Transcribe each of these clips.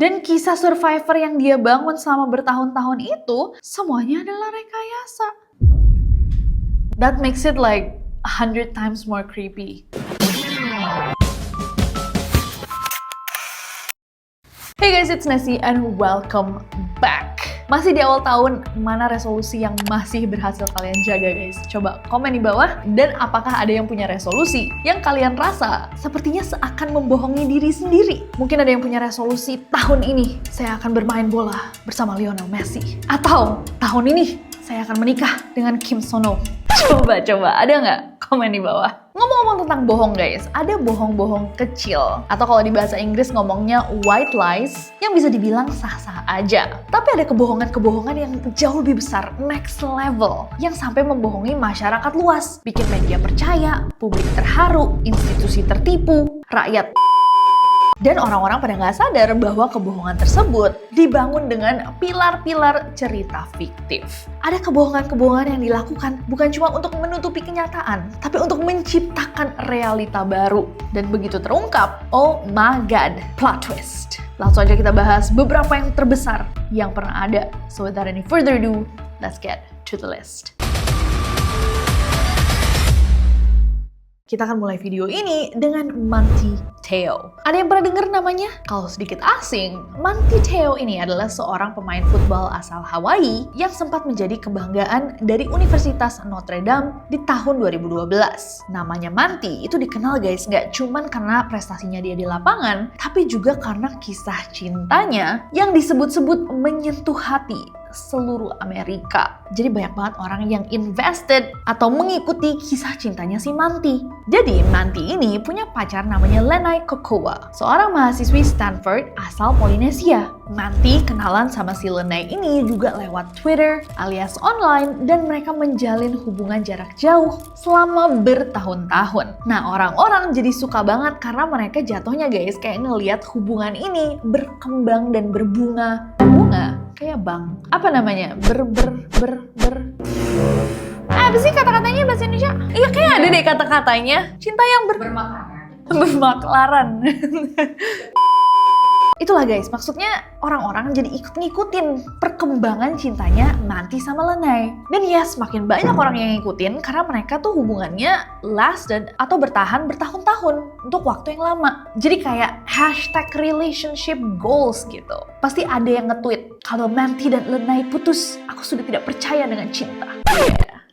Dan kisah survivor yang dia bangun selama bertahun-tahun itu, semuanya adalah rekayasa. That makes it like 100 times more creepy. Hey guys, it's Nessie and welcome back. Masih di awal tahun, mana resolusi yang masih berhasil kalian jaga guys? Coba komen di bawah, dan apakah ada yang punya resolusi yang kalian rasa sepertinya seakan membohongi diri sendiri? Mungkin ada yang punya resolusi, tahun ini saya akan bermain bola bersama Lionel Messi. Atau tahun ini saya akan menikah dengan Kim Sono. Coba, ada nggak? Komen di bawah. Ngomong-ngomong tentang bohong guys, ada bohong-bohong kecil. Atau kalau di bahasa Inggris ngomongnya white lies, yang bisa dibilang sah-sah aja. Tapi ada kebohongan-kebohongan yang jauh lebih besar, next level. Yang sampai membohongi masyarakat luas. Bikin media percaya, publik terharu, institusi tertipu, rakyat. Dan orang-orang pada nggak sadar bahwa kebohongan tersebut dibangun dengan pilar-pilar cerita fiktif. Ada kebohongan-kebohongan yang dilakukan bukan cuma untuk menutupi kenyataan, tapi untuk menciptakan realita baru. Dan begitu terungkap, oh my god, plot twist. Langsung aja kita bahas beberapa yang terbesar yang pernah ada. So without any further ado, let's get to the list. Kita akan mulai video ini dengan Manti Te'o. Ada yang pernah dengar namanya? Kalau sedikit asing, Manti Te'o ini adalah seorang pemain football asal Hawaii yang sempat menjadi kebanggaan dari Universitas Notre Dame di tahun 2012. Namanya Manti itu dikenal guys, nggak cuman karena prestasinya dia di lapangan, tapi juga karena kisah cintanya yang disebut-sebut menyentuh hati seluruh Amerika. Jadi banyak banget orang yang invested atau mengikuti kisah cintanya si Manti. Jadi Manti ini punya pacar namanya Lenai Kokowa, seorang mahasiswi Stanford asal Polinesia. Manti kenalan sama si Lenai ini juga lewat Twitter alias online, dan mereka menjalin hubungan jarak jauh selama bertahun-tahun. Nah, orang-orang jadi suka banget karena mereka jatuhnya guys kayak ngelihat hubungan ini berkembang dan berbunga. Kayak bang, apa namanya? Apa sih kata-katanya bahasa Indonesia? Iya kayak ada deh kata-katanya. Cinta yang bermaklaran. Itulah guys, maksudnya orang-orang jadi ikut ngikutin perkembangan cintanya Manti sama Lenai. Dan ya semakin banyak orang yang ngikutin karena mereka tuh hubungannya lasted atau bertahan bertahun-tahun untuk waktu yang lama. Jadi kayak #relationship goals gitu. Pasti ada yang nge-tweet, kalau Manti dan Lenai putus, aku sudah tidak percaya dengan cinta.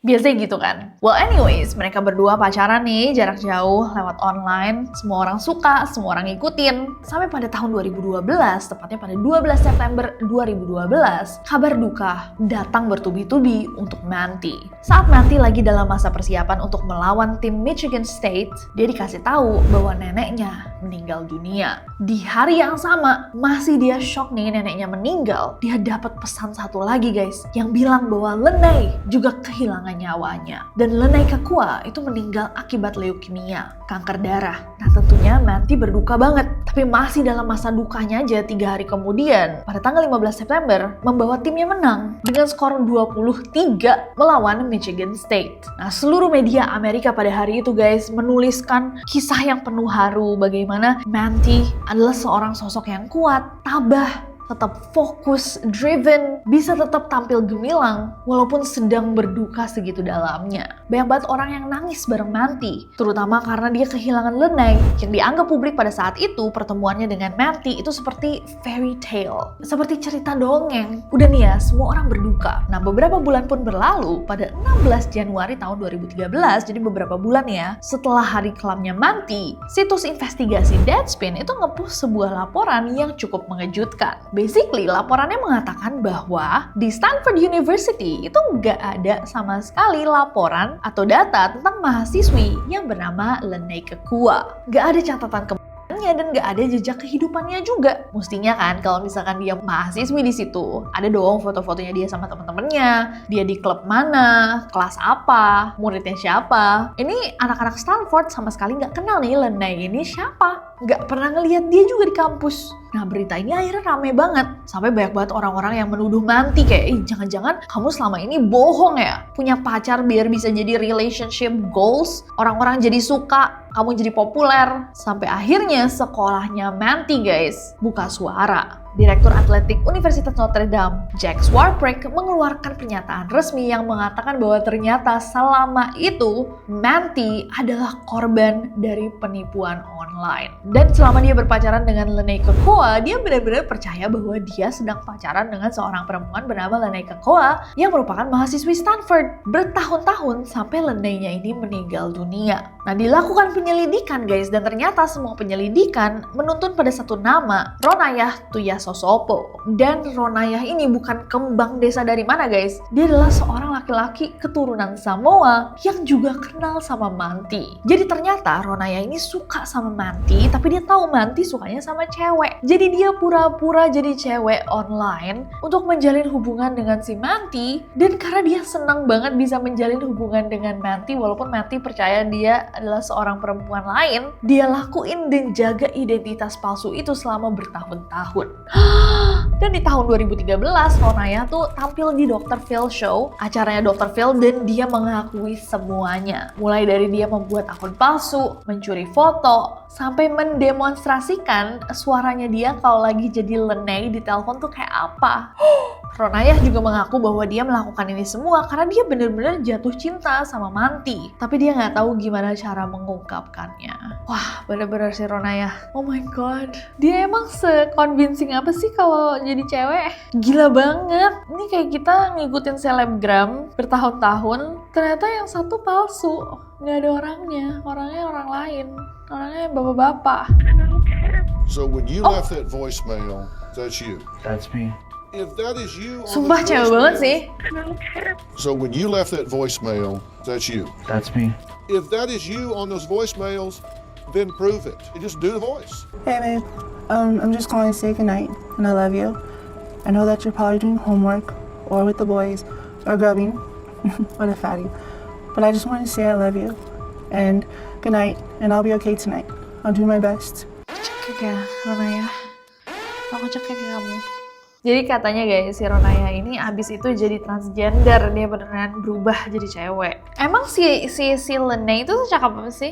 Biasanya gitu kan. Well anyways, mereka berdua pacaran nih jarak jauh lewat online. Semua orang suka, semua orang ngikutin. Sampai pada tahun 2012, tepatnya pada 12 September 2012, kabar duka datang bertubi-tubi untuk Manti. Saat Manti lagi dalam masa persiapan untuk melawan tim Michigan State, dia dikasih tahu bahwa neneknya meninggal dunia. Di hari yang sama, masih dia shock nih neneknya meninggal, dia dapat pesan satu lagi guys, yang bilang bahwa Lenai juga kehilangan nyawanya. Dan Lenai Kokowa itu meninggal akibat leukemia, kanker darah. Nah tentunya Manti berduka banget, tapi masih dalam masa dukanya aja 3 hari kemudian, pada tanggal 15 September, membawa timnya menang dengan skor 23 melawan Michigan State. Nah seluruh media Amerika pada hari itu guys menuliskan kisah yang penuh haru bagaimana Manti adalah seorang sosok yang kuat, tabah, tetap fokus, driven, bisa tetap tampil gemilang walaupun sedang berduka segitu dalamnya. Banyak banget orang yang nangis bareng Manti, terutama karena dia kehilangan Lenai yang dianggap publik pada saat itu pertemuannya dengan Manti itu seperti fairy tale, seperti cerita dongeng. Udah nih ya, semua orang berduka. Nah beberapa bulan pun berlalu, pada 16 Januari tahun 2013, jadi beberapa bulan ya setelah hari kelamnya Manti, situs investigasi Deadspin itu nge-post sebuah laporan yang cukup mengejutkan. Basically, laporannya mengatakan bahwa di Stanford University itu nggak ada sama sekali laporan atau data tentang mahasiswi yang bernama Lenai Kokowa. Nggak ada catatan dan nggak ada jejak kehidupannya juga. Mestinya kan kalau misalkan dia mahasiswi di situ, ada dong foto-fotonya dia sama temen-temennya, dia di klub mana, kelas apa, muridnya siapa. Ini anak-anak Stanford sama sekali nggak kenal nih Lenai ini siapa. Nggak pernah ngelihat dia juga di kampus. Nah berita ini akhirnya rame banget. Sampai banyak banget orang-orang yang menuduh Manti kayak, jangan-jangan kamu selama ini bohong ya? Punya pacar biar bisa jadi relationship goals, orang-orang jadi suka, kamu jadi populer. Sampai akhirnya sekolahnya Manti guys buka suara. Direktur Atletik Universitas Notre Dame, Jack Swarbrick, mengeluarkan pernyataan resmi yang mengatakan bahwa ternyata selama itu Manti adalah korban dari penipuan online. Dan selama dia berpacaran dengan Lennay Kekoa, dia benar-benar percaya bahwa dia sedang pacaran dengan seorang perempuan bernama Lennay Kekoa yang merupakan mahasiswi Stanford. Bertahun-tahun sampai Lennay-nya ini meninggal dunia. Nah, dilakukan penyelidikan guys, dan ternyata semua penyelidikan menuntun pada satu nama, Ronayah Tuiasosopo. Dan Ronayah ini bukan kembang desa dari mana guys, dia adalah seorang laki-laki keturunan Samoa yang juga kenal sama Manti. Jadi ternyata Ronayah ini suka sama Manti, tapi dia tahu Manti sukanya sama cewek. Jadi dia pura-pura jadi cewek online untuk menjalin hubungan dengan si Manti, dan karena dia senang banget bisa menjalin hubungan dengan Manti walaupun Manti percaya dia adalah seorang perempuan lain, dia lakuin dan jaga identitas palsu itu selama bertahun-tahun. Dan di tahun 2013, Ronayah tuh tampil di Dr. Phil Show, acaranya Dr. Phil, dan dia mengakui semuanya. Mulai dari dia membuat akun palsu, mencuri foto, sampai mendemonstrasikan suaranya dia kalau lagi jadi Lennay di telepon tuh kayak apa. Ronayah juga mengaku bahwa dia melakukan ini semua karena dia benar-benar jatuh cinta sama Manti. Tapi dia nggak tahu gimana cara mengungkapkannya. Wah, benar-benar si Ronayah. Oh my god. Dia emang se-convincing apa sih kalau jadi cewek? Gila banget. Ini kayak kita ngikutin selebgram bertahun-tahun. Ternyata yang satu palsu. Nggak ada orangnya. Orangnya orang lain. Orangnya bapak-bapak. So when you left that voicemail, that's you. That's me. If that is you on Sumpah those cewek banget sih. So when you left that voicemail, that's you. That's me. If that is you on those voicemails, then prove it. You just do the voice. Hey babe, I'm just calling to say goodnight, and I love you. I know that you're probably doing homework, or with the boys, or grubbing, what a fatty. But I just want to say I love you, and good night, and I'll be okay tonight. I'll do my best. Cekek ya, Ronayah. Aku cekek ya kamu. Jadi katanya guys, si Ronayah ini abis itu jadi transgender, dia beneran berubah jadi cewek. Emang si Lennay itu cakep apa sih?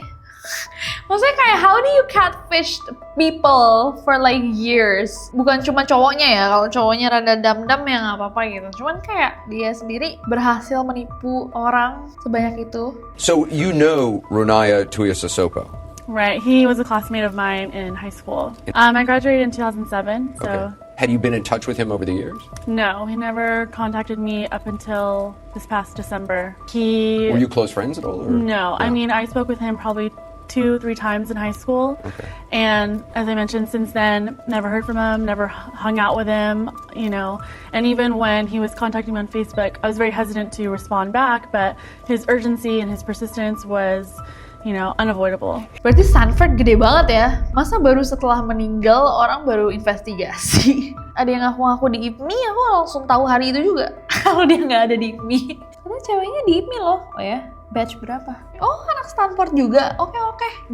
Maksudnya kayak how do you catfish people for like years? Bukan cuma cowoknya ya, kalau cowoknya rada dam-dam ya nggak apa-apa gitu. Cuman kayak dia sendiri berhasil menipu orang sebanyak itu. So you know Ronayah Tuiasosopo? Right, he was a classmate of mine in high school. I graduated in 2007, so... Okay. Had you been in touch with him over the years? No, he never contacted me up until this past December. Were you close friends at all? Or? No, I mean, I spoke with him probably 2-3 times in high school. Okay. And as I mentioned, since then, never heard from him, never hung out with him, you know. And even when he was contacting me on Facebook, I was very hesitant to respond back, but his urgency and his persistence was, you know, unavoidable. Berarti Stanford gede banget ya. Masa baru setelah meninggal orang baru investigasi? Ada yang ngaku-ngaku di IPMI, aku langsung tahu hari itu juga. Kalau dia nggak ada di IPMI. Karena ceweknya di IPMI loh. Oh ya, batch berapa? Oh, anak Stanford juga. Oke.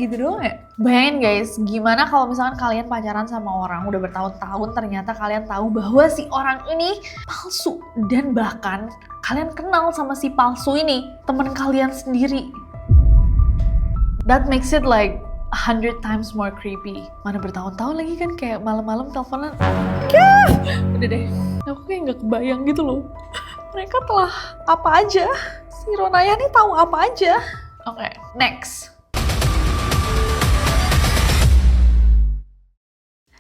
Gitu doang ya? Bayangin guys, gimana kalau misalkan kalian pacaran sama orang udah bertahun-tahun, ternyata kalian tahu bahwa si orang ini palsu. Dan bahkan kalian kenal sama si palsu ini, teman kalian sendiri. That makes it like 100 times more creepy. Mana bertahun-tahun lagi kan kayak malam-malam teleponan. Udah deh, aku kayak nggak kebayang gitu loh. Mereka telah apa aja? Si Ronayah nih tahu apa aja? Oke, next.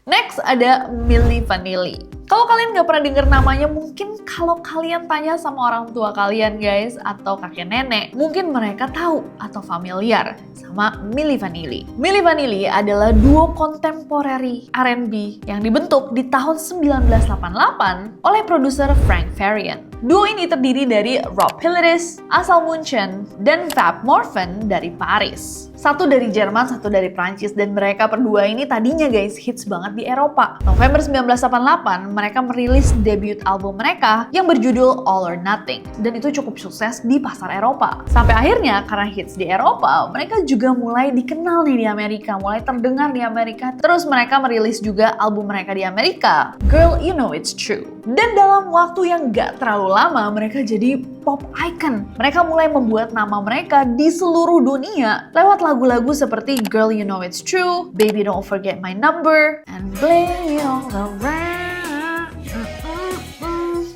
Next ada Milli Vanilli. Kalau kalian nggak pernah denger namanya, mungkin kalau kalian tanya sama orang tua kalian guys, atau kakek nenek, mungkin mereka tahu atau familiar sama Milli Vanilli. Milli Vanilli adalah duo kontemporeri R&B yang dibentuk di tahun 1988 oleh produser Frank Farian. Duo ini terdiri dari Rob Pilatus, asal Munchen, dan Fab Morvan dari Paris. Satu dari Jerman, satu dari Prancis, dan mereka berdua ini tadinya guys hits banget di Eropa. November 1988, mereka merilis debut album mereka yang berjudul All or Nothing, dan itu cukup sukses di pasar Eropa. Sampai akhirnya karena hits di Eropa, mereka juga mulai dikenal nih di Amerika, mulai terdengar di Amerika. Terus mereka merilis juga album mereka di Amerika, Girl You Know It's True. Dan dalam waktu yang gak terlalu lama, mereka jadi pop icon. Mereka mulai membuat nama mereka di seluruh dunia lewat lagu-lagu seperti Girl You Know It's True, Baby Don't Forget My Number, and Blame It On The Rain.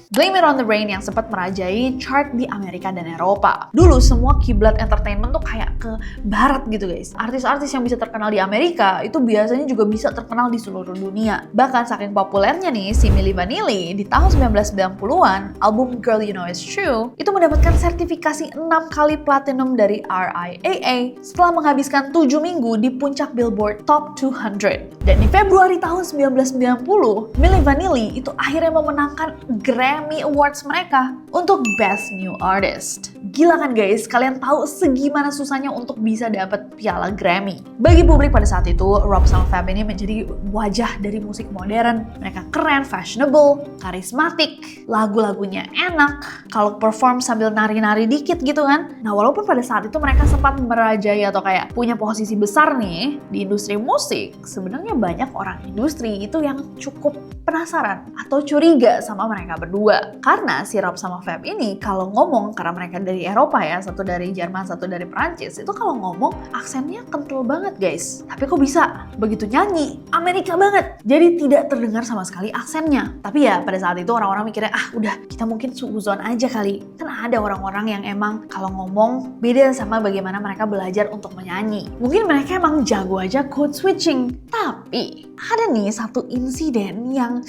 Blame It on the Rain yang sempat merajai chart di Amerika dan Eropa. Dulu semua kiblat entertainment tuh kayak ke barat gitu guys. Artis-artis yang bisa terkenal di Amerika itu biasanya juga bisa terkenal di seluruh dunia. Bahkan saking populernya nih si Milli Vanilli di tahun 1990-an, album Girl You Know It's True itu mendapatkan sertifikasi 6 kali platinum dari RIAA setelah menghabiskan 7 minggu di puncak Billboard Top 200. Dan di Februari tahun 1990, Milli Vanilli itu akhirnya memenangkan Grammy Awards mereka untuk Best New Artist. Gila kan guys, kalian tahu segimana susahnya untuk bisa dapat piala Grammy. Bagi publik pada saat itu, Rob sama Fab ini menjadi wajah dari musik modern. Mereka keren, fashionable, karismatik, lagu-lagunya enak, kalau perform sambil nari-nari dikit gitu kan. Nah walaupun pada saat itu mereka sempat merajai atau kayak punya posisi besar nih di industri musik, sebenarnya banyak orang industri itu yang cukup penasaran atau curiga sama mereka berdua. Karena si Rob sama Fab ini kalau ngomong, karena mereka dari Eropa ya, satu dari Jerman, satu dari Perancis, itu kalau ngomong aksennya kental banget guys. Tapi kok bisa begitu nyanyi Amerika banget, jadi tidak terdengar sama sekali aksennya. Tapi ya pada saat itu orang-orang mikirnya udah kita mungkin suzon aja kali. Kan ada orang-orang yang emang kalau ngomong beda sama bagaimana mereka belajar untuk menyanyi. Mungkin mereka emang jago aja code switching. Tapi ada nih satu insiden yang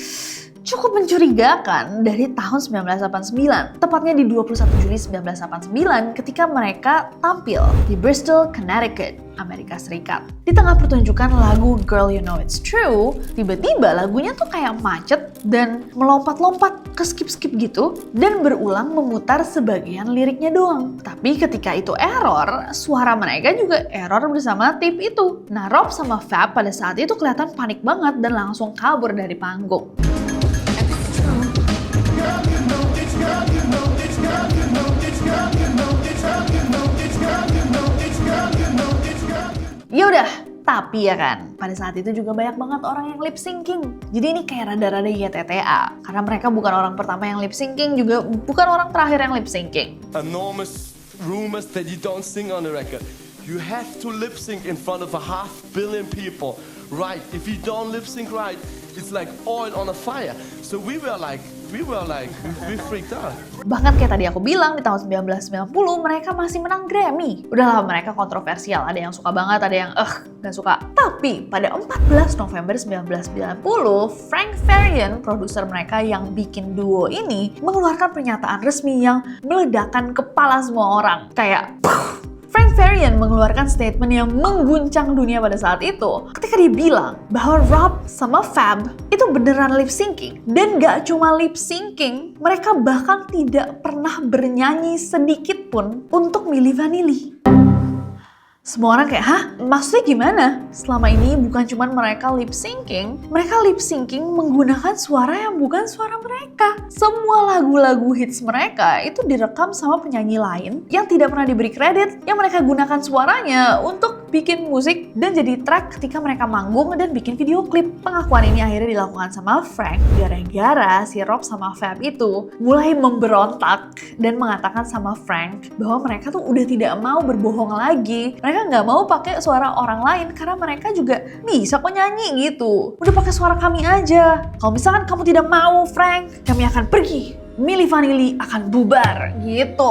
cukup mencurigakan dari tahun 1989. Tepatnya di 21 Juli 1989 ketika mereka tampil di Bristol, Connecticut, Amerika Serikat. Di tengah pertunjukan lagu Girl You Know It's True, tiba-tiba lagunya tuh kayak macet dan melompat-lompat ke skip-skip gitu dan berulang memutar sebagian liriknya doang. Tapi ketika itu error, suara mereka juga error bersama tape itu. Nah Rob sama Fab pada saat itu kelihatan panik banget dan langsung kabur dari panggung. Ya udah, tapi ya kan, pada saat itu juga banyak banget orang yang lip syncing. Jadi ini kayak rada-rada YTTA, karena mereka bukan orang pertama yang lip syncing, juga bukan orang terakhir yang lip syncing. Enormous rumors that you don't sing on the record. You have to lip sync in front of 500 million people, right? If you don't lip sync right, it's like oil on a fire. So we freaked out. Bahkan kayak tadi aku bilang, di tahun 1990 mereka masih menang Grammy. Udahlah, mereka kontroversial. Ada yang suka banget, ada yang gak suka. Tapi pada 14 November 1990, Frank Farian, produser mereka yang bikin duo ini, mengeluarkan pernyataan resmi yang meledakkan kepala semua orang. Kayak Frank Farian mengeluarkan statement yang mengguncang dunia pada saat itu ketika dia bilang bahwa Rob sama Fab itu beneran lip syncing. Dan gak cuma lip syncing, mereka bahkan tidak pernah bernyanyi sedikit pun untuk Milli Vanilli. Semua orang kayak, hah? Maksudnya gimana? Selama ini bukan cuma mereka lip syncing menggunakan suara yang bukan suara mereka. Semua lagu-lagu hits mereka itu direkam sama penyanyi lain yang tidak pernah diberi kredit, yang mereka gunakan suaranya untuk bikin musik dan jadi track ketika mereka manggung dan bikin video klip. Pengakuan ini akhirnya dilakukan sama Frank gara-gara si Rob sama Fab itu mulai memberontak dan mengatakan sama Frank bahwa mereka tuh udah tidak mau berbohong lagi. Mereka nggak mau pakai suara orang lain karena mereka juga bisa kok nyanyi gitu. Udah pakai suara kami aja. Kalau misalkan kamu tidak mau, Frank, kami akan pergi. Milli Vanilli akan bubar gitu.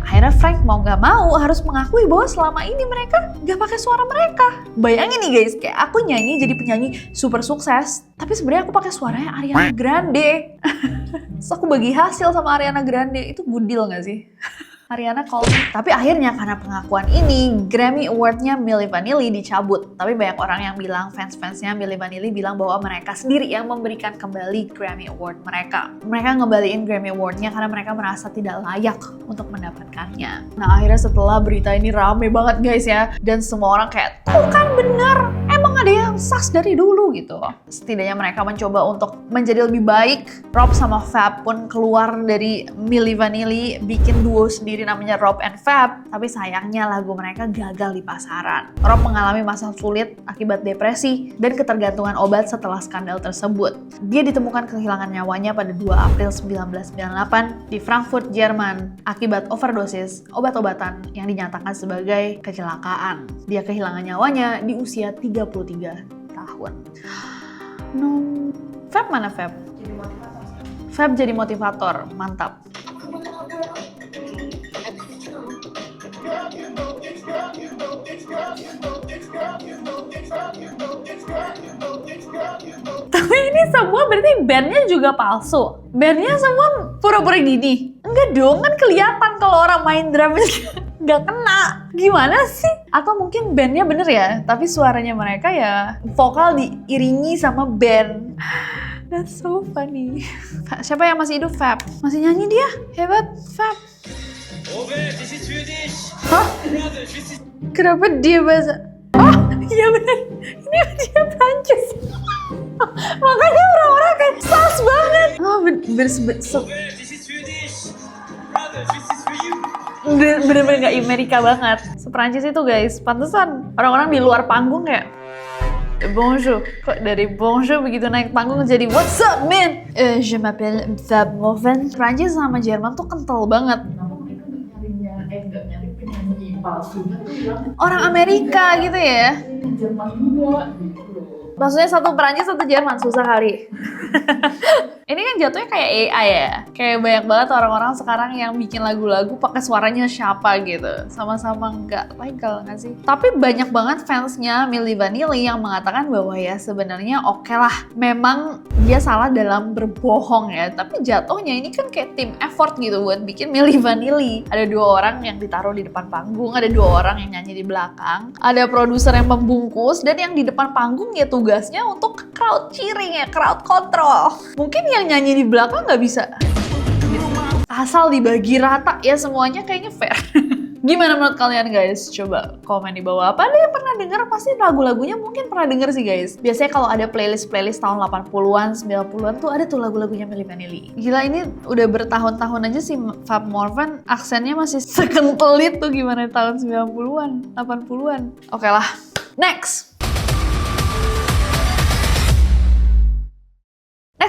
Akhirnya Frank mau nggak mau harus mengakui bahwa selama ini mereka nggak pakai suara mereka. Bayangin nih guys, kayak aku nyanyi jadi penyanyi super sukses, tapi sebenarnya aku pakai suaranya Ariana Grande. Terus aku bagi hasil sama Ariana Grande, itu good deal nggak sih? Ariana call me. Tapi akhirnya karena pengakuan ini, Grammy Award-nya Milli Vanilli dicabut. Tapi banyak orang yang bilang, fans-fansnya Milli Vanilli bilang bahwa mereka sendiri yang memberikan kembali Grammy Award mereka. Mereka ngembaliin Grammy Award-nya karena mereka merasa tidak layak untuk mendapatkannya. Nah akhirnya setelah berita ini rame banget guys ya, dan semua orang kayak, tuh kan bener, emang ada yang saks dari dulu gitu. Setidaknya mereka mencoba untuk menjadi lebih baik. Rob sama Fab pun keluar dari Milli Vanilli, bikin duo sendiri namanya Rob and Fab, tapi sayangnya lagu mereka gagal di pasaran. Rob mengalami masa sulit akibat depresi dan ketergantungan obat setelah skandal tersebut. Dia ditemukan kehilangan nyawanya pada 2 April 1998 di Frankfurt, Jerman akibat overdosis obat-obatan yang dinyatakan sebagai kecelakaan. Dia kehilangan nyawanya di usia 33 tahun. No. Fab mana Fab? Fab jadi motivator, mantap. Tapi ini semua berarti bandnya juga palsu. Bandnya semua pura-pura gini. Enggak dong, kan kelihatan kalau orang main drum nggak kena. Gimana sih? Atau mungkin bandnya bener ya, tapi suaranya mereka ya vokal diiringi sama band. That's so funny. Siapa yang masih hidup? Fab. Masih nyanyi dia? Hebat, Fab. Hah? Kenapa dia bahasa? Oh, iya bener. Ini dia Prancis. Makanya orang-orang kayak sas banget. Oh, bener-bener gak Amerika banget. Seprancis itu guys, pantesan orang-orang di luar panggung kayak bonjour. Kok dari bonjour begitu naik panggung jadi what's up man? Je m'appelle Fab Morvan. Prancis sama Jerman tuh kental banget. Orang Amerika gitu ya. Maksudnya satu Perancis, satu Jerman, susah kali. Ini kan jatuhnya kayak AI ya. Kayak banyak banget orang-orang sekarang yang bikin lagu-lagu pakai suaranya siapa gitu. Sama-sama nggak legal nggak sih? Tapi banyak banget fansnya Milli Vanilli yang mengatakan bahwa ya sebenarnya oke lah. Memang dia salah dalam berbohong ya. Tapi jatuhnya ini kan kayak tim effort gitu buat bikin Milli Vanilli. Ada 2 orang yang ditaruh di depan panggung, ada 2 orang yang nyanyi di belakang. Ada produser yang membungkus, dan yang di depan panggung ya tugasnya untuk crowd cheering ya, crowd control. Mungkin yang nyanyi di belakang nggak bisa. Asal dibagi rata ya semuanya kayaknya fair. Gimana menurut kalian guys? Coba komen di bawah. Apa ada yang pernah denger? Pasti lagu-lagunya mungkin pernah denger sih guys. Biasanya kalau ada playlist tahun 80-an, 90-an tuh ada tuh lagu-lagunya Milli Vanilli. Gila, ini udah bertahun-tahun aja sih Fab Morvan aksennya masih sekental itu gimana tahun 90-an, 80-an. Oke lah. Next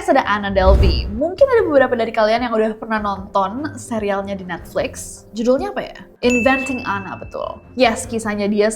ada Anna Delvey. Mungkin ada beberapa dari kalian yang udah pernah nonton serialnya di Netflix. Judulnya apa ya? Inventing Anna, betul. Yes, kisahnya dia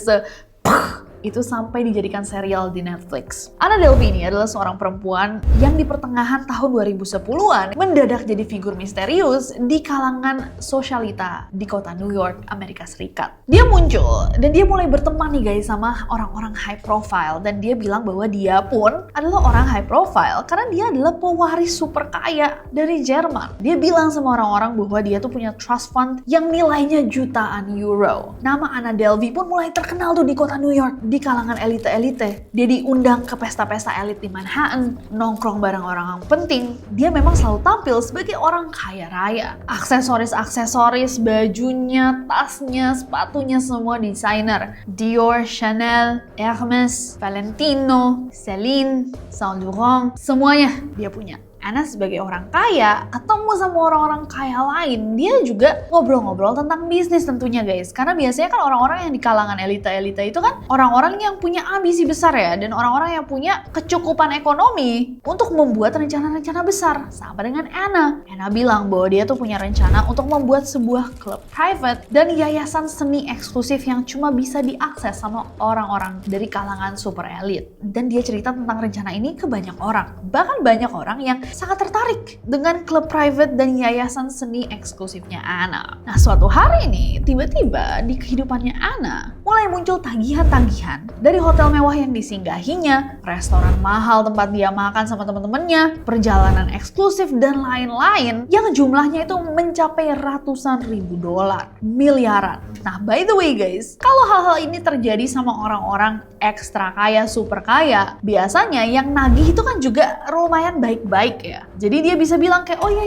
itu sampai dijadikan serial di Netflix. Anna Delvey ini adalah seorang perempuan yang di pertengahan tahun 2010-an mendadak jadi figur misterius di kalangan sosialita di kota New York, Amerika Serikat. Dia muncul dan dia mulai berteman nih guys sama orang-orang high profile, dan dia bilang bahwa dia pun adalah orang high profile karena dia adalah pewaris super kaya dari Jerman. Dia bilang sama orang-orang bahwa dia tuh punya trust fund yang nilainya jutaan euro. Nama Anna Delvey pun mulai terkenal tuh di kota New York, di kalangan elite-elite. Dia diundang ke pesta-pesta elit di Manhattan, nongkrong bareng orang penting. Dia memang selalu tampil sebagai orang kaya raya. Aksesoris, bajunya, tasnya, sepatunya semua desainer. Dior, Chanel, Hermes, Valentino, Celine, Saint Laurent, semuanya dia punya. Anna sebagai orang kaya, ketemu sama orang-orang kaya lain, dia juga ngobrol-ngobrol tentang bisnis tentunya guys. Karena biasanya kan orang-orang yang di kalangan elite-elite itu kan orang-orang yang punya ambisi besar ya, dan orang-orang yang punya kecukupan ekonomi untuk membuat rencana-rencana besar. Sama dengan Anna. Anna bilang bahwa dia tuh punya rencana untuk membuat sebuah klub private dan yayasan seni eksklusif yang cuma bisa diakses sama orang-orang dari kalangan super elit. Dan dia cerita tentang rencana ini ke banyak orang. Bahkan banyak orang yang sangat tertarik dengan klub private dan yayasan seni eksklusifnya Anna. Nah, suatu hari ini, tiba-tiba di kehidupannya Anna mulai muncul tagihan-tagihan dari hotel mewah yang disinggahinya, restoran mahal tempat dia makan sama teman-temannya, perjalanan eksklusif, dan lain-lain yang jumlahnya itu mencapai ratusan ribu dolar, miliaran. Nah, by the way guys, kalau hal-hal ini terjadi sama orang-orang ekstra kaya, super kaya, biasanya yang nagih itu kan juga lumayan baik-baik ya. Jadi dia bisa bilang kayak, oh iya,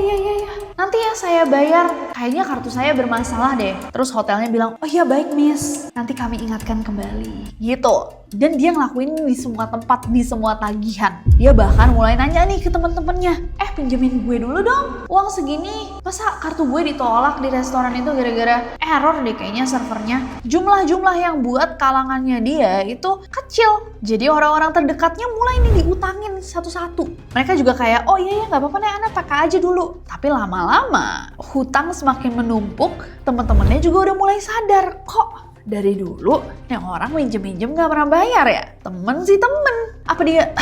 nanti ya saya bayar, kayaknya kartu saya bermasalah deh. Terus hotelnya bilang, oh iya baik miss, nanti kami ingatkan kembali. Gitu. Dan dia ngelakuin di semua tempat, di semua tagihan. Dia bahkan mulai nanya nih ke temen-temennya, pinjemin gue dulu dong, uang segini. Masa kartu gue ditolak di restoran itu gara-gara error deh kayaknya servernya. Jumlah-jumlah yang buat kalangannya dia itu kecil. Jadi orang-orang terdekatnya mulai nih diutangin satu-satu. Mereka juga kayak, oh iya gak apa-apa nih Anna, pakai aja dulu. Tapi lama-lama hutang semakin menumpuk, temen-temennya juga udah mulai sadar, kok dari dulu yang orang minjem-minjem gak pernah bayar ya? Temen sih temen. Apa dia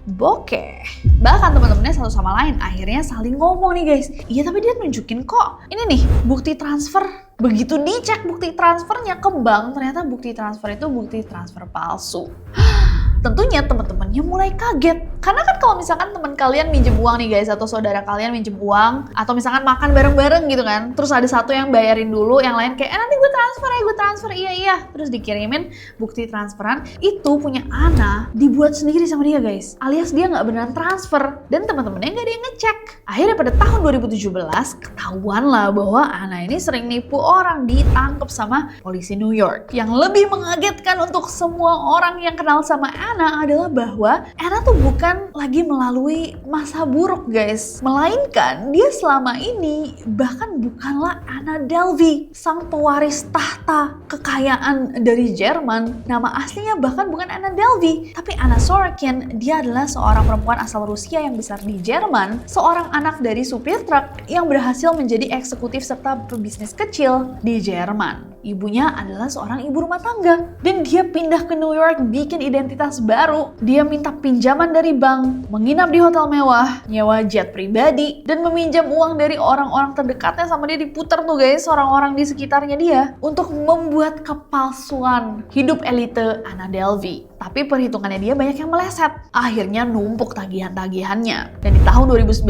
bokeh. Bahkan teman-temannya satu sama lain akhirnya saling ngomong nih guys. Iya tapi dia nunjukin kok ini nih bukti transfer. Begitu dicek bukti transfernya ke bank, ternyata bukti transfer itu bukti transfer palsu. Tentunya teman-temannya mulai kaget. Karena kan kalau misalkan teman kalian minjem uang nih guys, atau saudara kalian minjem uang, atau misalkan makan bareng-bareng gitu kan, terus ada satu yang bayarin dulu, yang lain kayak, nanti gue transfer, iya. Terus dikirimin bukti transferan, itu punya Ana dibuat sendiri sama dia guys. Alias dia nggak beneran transfer, dan teman-temannya nggak ada yang ngecek. Akhirnya pada tahun 2017, ketahuan lah bahwa Ana ini sering nipu orang, ditangkap sama polisi New York. Yang lebih mengagetkan untuk semua orang yang kenal sama Ana adalah bahwa Ana tuh bukan lagi melalui masa buruk guys, melainkan dia selama ini bahkan bukanlah Anna Delvey, sang pewaris tahta kekayaan dari Jerman. Nama aslinya bahkan bukan Anna Delvey, tapi Anna Sorokin. Dia adalah seorang perempuan asal Rusia yang besar di Jerman, seorang anak dari supir truk yang berhasil menjadi eksekutif serta pebisnis kecil di Jerman. Ibunya adalah seorang ibu rumah tangga, dan dia pindah ke New York bikin identitas baru. Dia minta pinjaman dari bank, menginap di hotel mewah, nyewa jet pribadi, dan meminjam uang dari orang-orang terdekatnya sama dia. Diputar tuh guys, orang-orang di sekitarnya dia untuk membuat kepalsuan hidup elite Anna Delvey. Tapi perhitungannya dia banyak yang meleset. Akhirnya numpuk tagihan-tagihannya. Dan di tahun 2019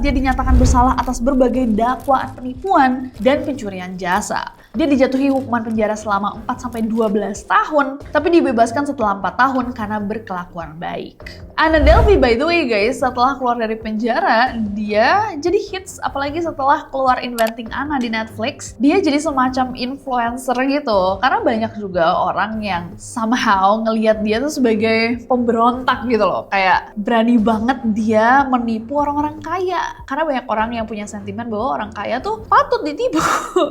dia dinyatakan bersalah atas berbagai dakwaan penipuan dan pencurian jasa. Dia dijatuhi hukuman penjara selama 4-12 tahun, tapi dibebaskan setelah 4 tahun karena berkelakuan baik. Anna Delvey by the way guys, setelah keluar dari penjara, dia jadi hits, apalagi setelah keluar Inventing Anna di Netflix. Dia jadi semacam influencer gitu, karena banyak juga orang yang somehow ngelihat dia tuh sebagai pemberontak gitu loh. Kayak berani banget dia menipu orang-orang kaya, karena banyak orang yang punya sentimen bahwa orang kaya tuh patut ditipu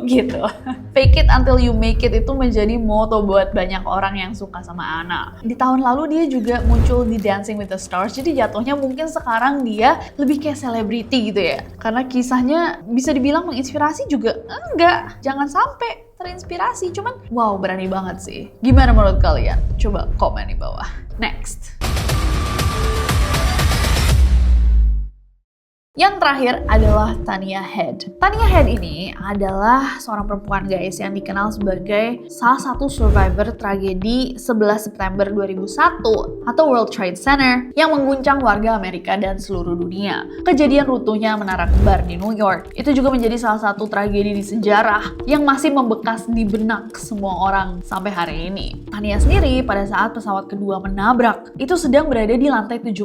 gitu. Fake it until you make it itu menjadi moto buat banyak orang yang suka sama Anna. Di tahun lalu dia juga muncul di Dancing with the Stars, jadi jatuhnya mungkin sekarang dia lebih kayak selebriti gitu ya. Karena kisahnya bisa dibilang menginspirasi juga enggak, jangan sampai terinspirasi, cuman wow berani banget sih. Gimana menurut kalian? Coba komen di bawah. Next. Yang terakhir adalah Tanya Head. Tanya Head ini adalah seorang perempuan guys yang dikenal sebagai salah satu survivor tragedi 11 September 2001 atau World Trade Center yang mengguncang warga Amerika dan seluruh dunia. Kejadian runtuhnya Menara Kembar di New York itu juga menjadi salah satu tragedi di sejarah yang masih membekas di benak semua orang sampai hari ini. Tanya sendiri pada saat pesawat kedua menabrak itu sedang berada di lantai 78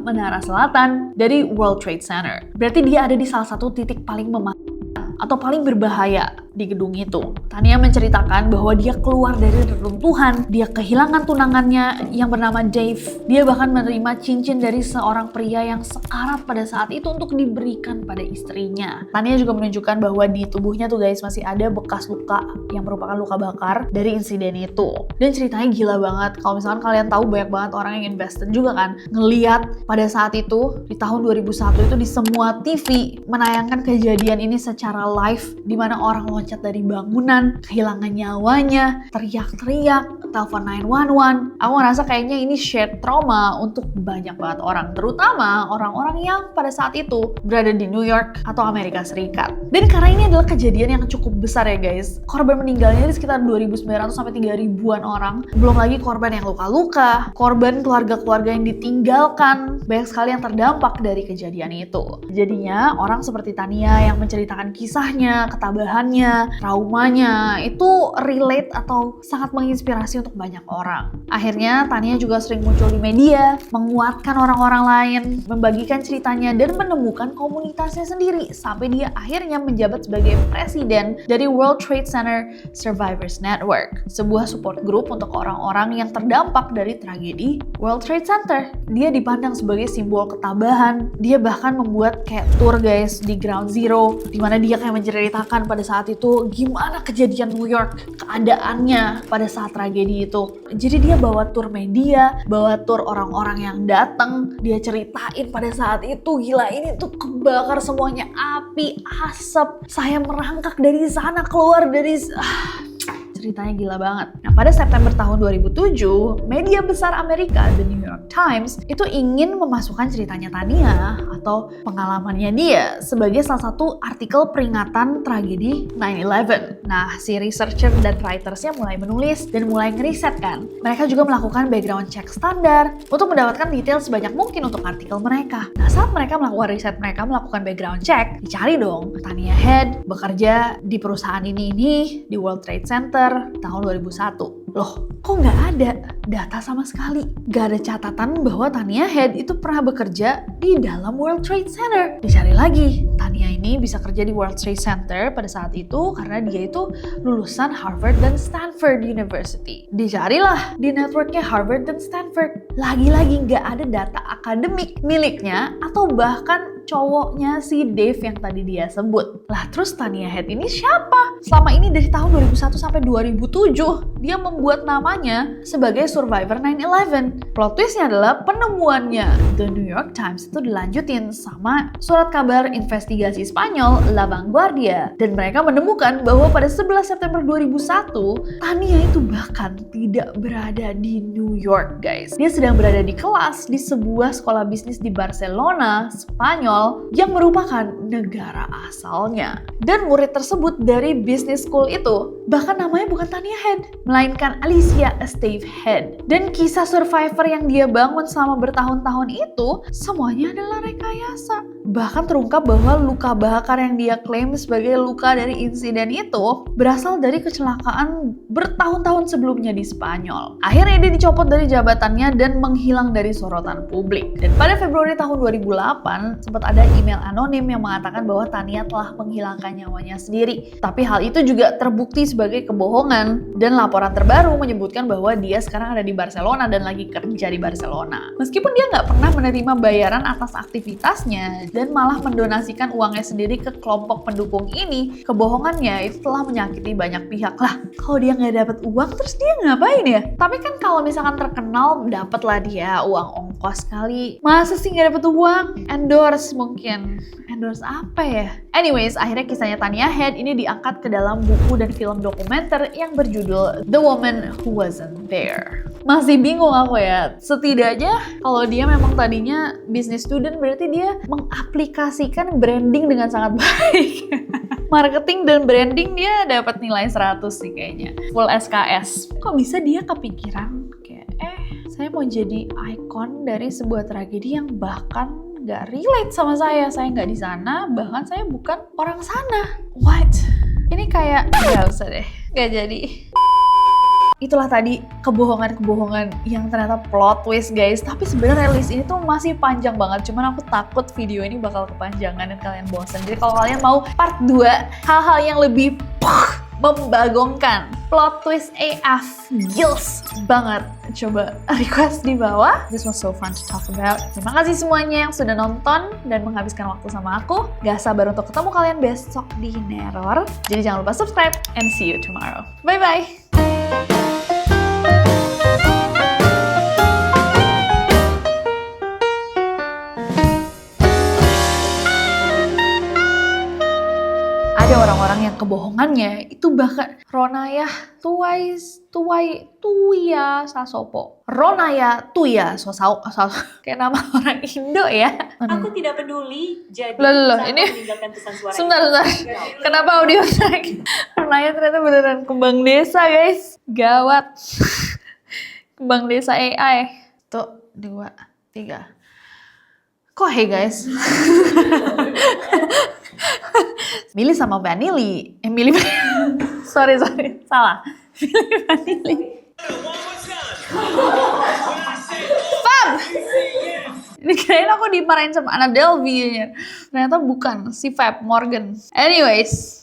Menara Selatan dari World Trade Center. Berarti dia ada di salah satu titik paling mematikan atau paling berbahaya di gedung itu. Tanya menceritakan bahwa dia keluar dari reruntuhan, dia kehilangan tunangannya yang bernama Dave. Dia bahkan menerima cincin dari seorang pria yang sekarat pada saat itu untuk diberikan pada istrinya. Tanya juga menunjukkan bahwa di tubuhnya tuh guys masih ada bekas luka yang merupakan luka bakar dari insiden itu. Dan ceritanya gila banget. Kalau misalkan kalian tahu banyak banget orang yang invested juga kan ngeliat pada saat itu di tahun 2001 itu di semua TV menayangkan kejadian ini secara live, di mana orang loncat dari bangunan, kehilangan nyawanya, teriak-teriak, telepon 911. Aku ngerasa kayaknya ini shared trauma untuk banyak banget orang, terutama orang-orang yang pada saat itu berada di New York atau Amerika Serikat. Dan karena ini adalah kejadian yang cukup besar ya guys, korban meninggalnya sekitar 2.900 sampai 3.000-an orang, belum lagi korban yang luka-luka, korban keluarga-keluarga yang ditinggalkan, banyak sekali yang terdampak dari kejadian itu. Jadinya orang seperti Tania yang menceritakan kisahnya, ketabahannya, traumanya itu relate atau sangat menginspirasi untuk banyak orang. Akhirnya Tania juga sering muncul di media, menguatkan orang-orang lain, membagikan ceritanya dan menemukan komunitasnya sendiri sampai dia akhirnya menjabat sebagai presiden dari World Trade Center Survivors Network, sebuah support group untuk orang-orang yang terdampak dari tragedi World Trade Center. Dia dipandang sebagai simbol ketabahan. Dia bahkan membuat kayak tour guys di Ground Zero, dimana dia kayak menceritakan pada saat itu gimana kejadian New York, keadaannya pada saat tragedi itu. Jadi dia bawa tur media, bawa tur orang-orang yang datang, dia ceritain pada saat itu, gila ini tuh kebakar semuanya, api, asap, saya merangkak dari sana, keluar dari ceritanya gila banget. Nah, pada September tahun 2007, media besar Amerika, The New York Times, itu ingin memasukkan ceritanya Tania atau pengalamannya dia sebagai salah satu artikel peringatan tragedi 9/11. Nah, si researcher dan writersnya mulai menulis dan mulai ngeriset kan. Mereka juga melakukan background check standar untuk mendapatkan detail sebanyak mungkin untuk artikel mereka. Nah, saat mereka melakukan riset, mereka melakukan background check, dicari dong Tania Head bekerja di perusahaan ini di World Trade Center tahun 2001. Loh, kok nggak ada data sama sekali? Nggak ada catatan bahwa Tania Head itu pernah bekerja di dalam World Trade Center. Dicari lagi, Tania ini bisa kerja di World Trade Center pada saat itu karena dia itu lulusan Harvard dan Stanford University. Dicarilah di networknya Harvard dan Stanford. Lagi-lagi nggak ada data akademik miliknya atau bahkan cowoknya si Dave yang tadi dia sebut. Lah terus Tania Head ini siapa? Selama ini dari tahun 2001 sampai 2007, dia membuat namanya sebagai survivor 9/11. Plot twistnya adalah penemuannya The New York Times itu dilanjutin sama surat kabar investigasi Spanyol La Vanguardia. Dan mereka menemukan bahwa pada 11 September 2001, Tania itu bahkan tidak berada di New York, guys. Dia sedang berada di kelas di sebuah sekolah bisnis di Barcelona, Spanyol, yang merupakan negara asalnya. Dan murid tersebut dari business school itu bahkan namanya bukan Tania Head, melainkan Alicia Esteve Head. Dan kisah survivor yang dia bangun selama bertahun-tahun itu semuanya adalah rekayasa. Bahkan terungkap bahwa luka bakar yang dia klaim sebagai luka dari insiden itu berasal dari kecelakaan bertahun-tahun sebelumnya di Spanyol. Akhirnya dia dicopot dari jabatannya dan menghilang dari sorotan publik. Dan pada Februari tahun 2008 sempat ada email anonim yang mengatakan bahwa Tania telah menghilangkan nyawanya sendiri. Tapi hal itu juga terbukti sebagai kebohongan dan laporan terbaru menyebutkan bahwa dia sekarang ada di Barcelona dan lagi kerja di Barcelona. Meskipun dia nggak pernah menerima bayaran atas aktivitasnya dan malah mendonasikan uangnya sendiri ke kelompok pendukung ini, kebohongannya itu telah menyakiti banyak pihak. Lah, kalau dia nggak dapat uang terus dia ngapain ya? Tapi kan kalau misalkan terkenal, dapat lah dia uang ongkos kali. Masa sih nggak dapat uang? Endorse mungkin. Endorse apa ya? Anyways, akhirnya kisahnya Tania Head ini diangkat ke dalam buku dan film dokumenter yang berjudul The Woman Who Wasn't There. Masih bingung aku ya. Setidaknya kalau dia memang tadinya business student, berarti dia mengaplikasikan branding dengan sangat baik. Marketing dan branding dia dapat nilai 100 sih kayaknya. Full SKS. Kok bisa dia kepikiran kayak saya mau jadi ikon dari sebuah tragedi yang bahkan gak relate sama saya nggak di sana, bahkan saya bukan orang sana. What? Ini kayak gak usah deh, gak jadi. Itulah tadi kebohongan-kebohongan yang ternyata plot twist, guys. Tapi sebenarnya list ini tuh masih panjang banget. Cuman aku takut video ini bakal kepanjangan dan kalian bosan. Jadi kalau kalian mau part 2, hal-hal yang lebih membagongkan, plot twist AF, gils banget, coba request di bawah. This was so fun to talk about. Terima kasih semuanya yang sudah nonton dan menghabiskan waktu sama aku. Gak sabar untuk ketemu kalian besok di Neror. Jadi jangan lupa subscribe and see you tomorrow. Bye-bye! Ada orang-orang yang kebohongannya itu bahkan Ronaya Tuya Sasopo. Ronaya Tuya Sosau kayak nama orang Indo ya. Aku tidak peduli. Jadi Loh, ini meninggalkan pesan suara. sebentar. Kenapa audio lagi? Ronaya ternyata beneran kembang desa, guys. Gawat. Kembang desa AI. 1, 2, 3. Kok hey guys? Milih sama Vanilli. Milih sorry, salah. Milih Vanilli. Fab! Ini kirain aku dimarahin sama Anna Delvey. Ternyata bukan, si Fab Morgan. Anyways,